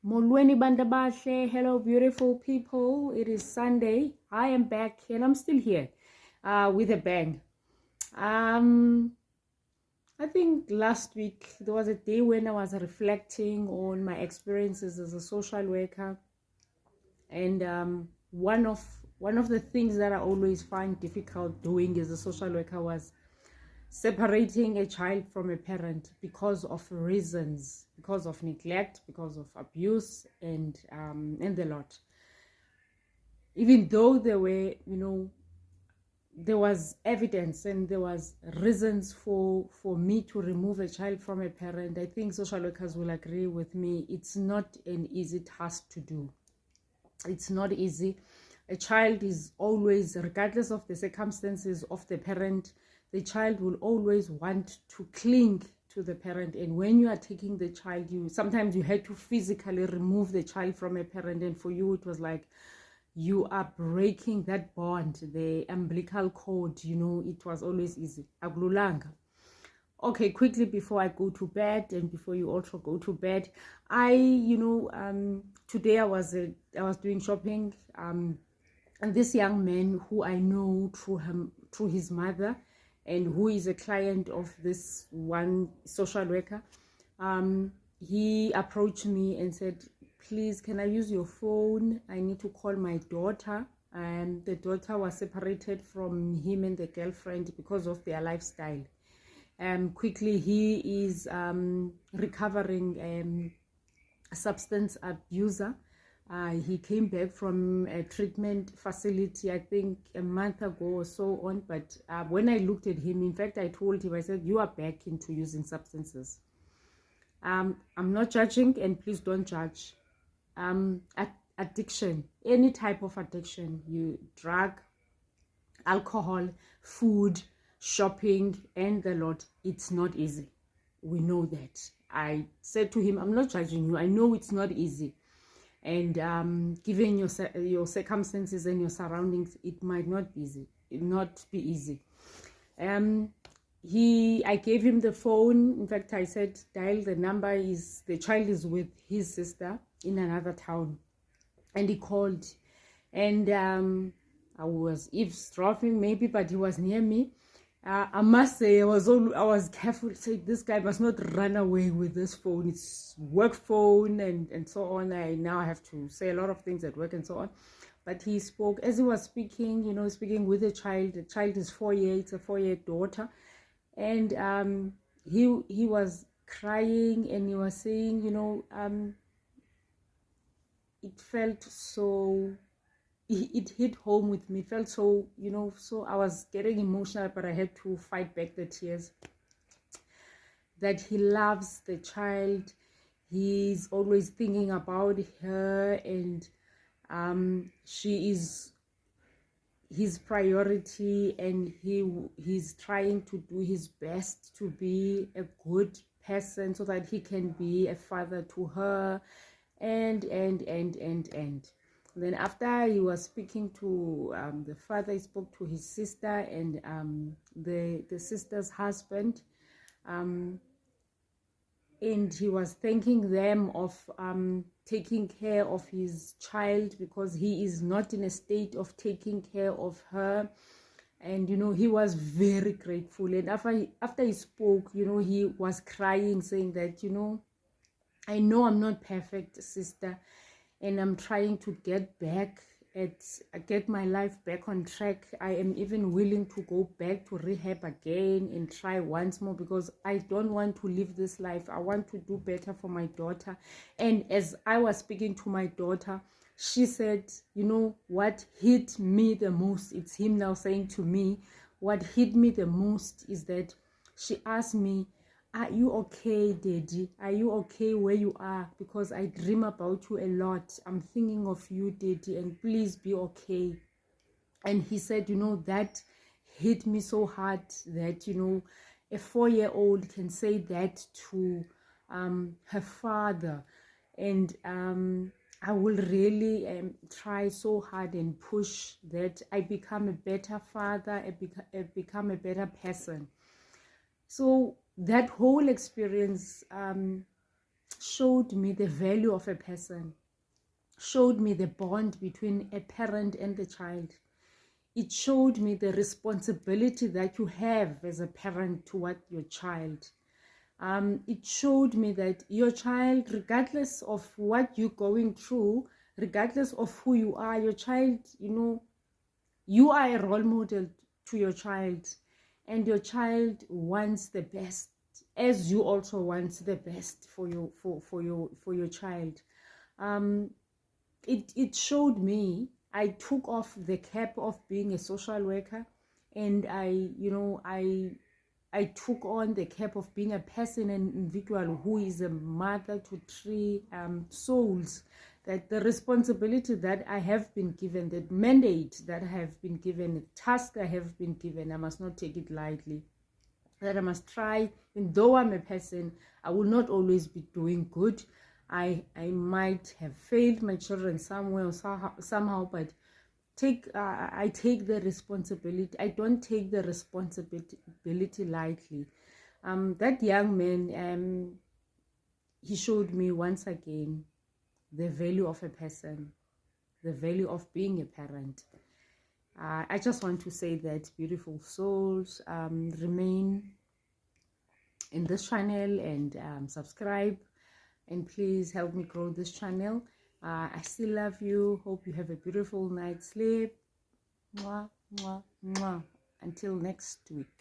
Molweni bantu bahle. Hello beautiful people. It is Sunday. I am back and I'm still here with a bang. I think last week there was a day when I was reflecting on my experiences as a social worker, and one of the things that I always find difficult doing as a social worker was separating a child from a parent because of reasons, because of neglect, because of abuse, and the lot. Even though there were, there was evidence and there was reasons for me to remove a child from a parent, I think social workers will agree with me. It's not an easy task to do. It's not easy. A child is always, regardless of the circumstances of the parent, the child will always want to cling to the parent. And when you are taking the child, sometimes you had to physically remove the child from a parent, and for you it was like you are breaking that bond, the umbilical cord. It was always easy. Akululanga. Okay, quickly before I go to bed and before you also go to bed, today I was doing shopping, and this young man who I know through his mother, and who is a client of this one social worker, he approached me and said, please, can I use your phone? I need to call my daughter. The daughter was separated from him and the girlfriend because of their lifestyle. Quickly, he is recovering substance abuser. He came back from a treatment facility, I think a month ago or so on. But when I looked at him, in fact, I told him, I said, you are back into using substances. I'm not judging, and please don't judge. Addiction, any type of addiction, drug, alcohol, food, shopping, and the lot, it's not easy. We know that. I said to him, I'm not judging you. I know it's not easy. And given your circumstances and your surroundings, it might not be easy. I gave him the phone. In fact, I said, dial the number. The child is with his sister in another town. And he called. And I was eavesdropping maybe, but he was near me. I must say, I was careful to say, this guy must not run away with this phone. It's work phone and so on. I now have to say a lot of things at work and so on. But he spoke, as he was speaking, speaking with a child. The child is 4 years, it's a 4-year daughter. And he was crying, and he was saying, it felt so, it hit home with me. It felt so, so I was getting emotional, but I had to fight back the tears. That he loves the child. He's always thinking about her, and she is his priority, and he's trying to do his best to be a good person so that he can be a father to her, and then after he was speaking to the father, he spoke to his sister and the sister's husband, and he was thanking them of taking care of his child, because he is not in a state of taking care of her. And he was very grateful. And after he spoke, he was crying, saying that, I know I'm not perfect, sister, and I'm trying to get my life back on track. I am even willing to go back to rehab again and try once more, because I don't want to live this life. I want to do better for my daughter. And as I was speaking to my daughter, she said, what hit me the most, it's him now saying to me, what hit me the most is that she asked me, are you okay, Daddy? Are you okay where you are? Because I dream about you a lot. I'm thinking of you, Daddy, and please be okay. And he said, that hit me so hard, that, a 4-year-old can say that to her father. And I will really try so hard and push that I become a better father, I become a better person. So that whole experience showed me the value of a person, showed me the bond between a parent and the child. It showed me the responsibility that you have as a parent toward your child. It showed me that your child, regardless of what you're going through, regardless of who you are, your child, you are a role model to your child, and your child wants the best, as you also want the best for your child. It showed me, I took off the cap of being a social worker, and I took on the cap of being a person, an individual who is a mother to 3 souls. That the responsibility that I have been given, the mandate that I have been given, the task I have been given, I must not take it lightly. That I must try, and though I'm a person, I will not always be doing good. I might have failed my children somewhere or somehow, but I take the responsibility. I don't take the responsibility lightly. That young man, he showed me once again the value of a person, the value of being a parent. I just want to say that, beautiful souls, remain in this channel and subscribe, and please help me grow this channel. I still love you. Hope you have a beautiful night's sleep. Mwah, mwah, mwah. Until next week.